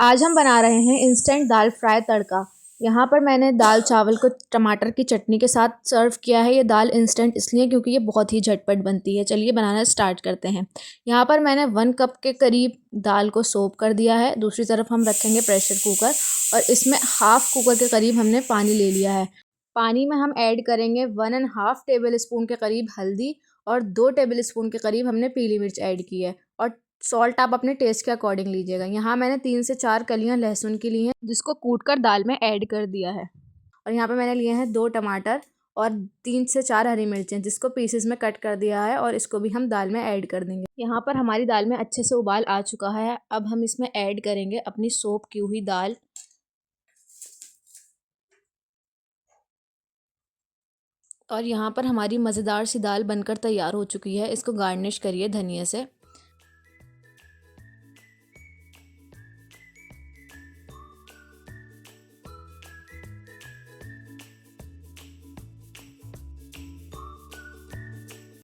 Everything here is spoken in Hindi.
आज हम बना रहे हैं इंस्टेंट दाल फ्राई तड़का। यहाँ पर मैंने दाल चावल को टमाटर की चटनी के साथ सर्व किया है। ये दाल इंस्टेंट इसलिए क्योंकि ये बहुत ही झटपट बनती है। चलिए बनाना स्टार्ट करते हैं। यहाँ पर मैंने 1 कप के करीब दाल को सोक कर दिया है। दूसरी तरफ हम रखेंगे प्रेशर कुकर और इसमें हाफ कुकर के करीब हमने पानी ले लिया है। पानी में हम ऐड करेंगे 1.5 टेबल स्पून के करीब हल्दी और 2 टेबल स्पून के करीब हमने पीली मिर्च ऐड की है। और सॉल्ट आप अपने टेस्ट के अकॉर्डिंग लीजिएगा। यहाँ मैंने 3 से 4 कलियाँ लहसुन की ली हैं, जिसको कूट कर दाल में ऐड कर दिया है। और यहाँ पे मैंने लिए हैं 2 टमाटर और 3 से 4 हरी मिर्चें, जिसको पीसेस में कट कर दिया है और इसको भी हम दाल में ऐड कर देंगे। यहाँ पर हमारी दाल में अच्छे से उबाल आ चुका है। अब हम इसमें ऐड करेंगे अपनी सोक की हुई दाल। और यहाँ पर हमारी मज़ेदार सी दाल बनकर तैयार हो चुकी है। इसको गार्निश करिए धनिया से।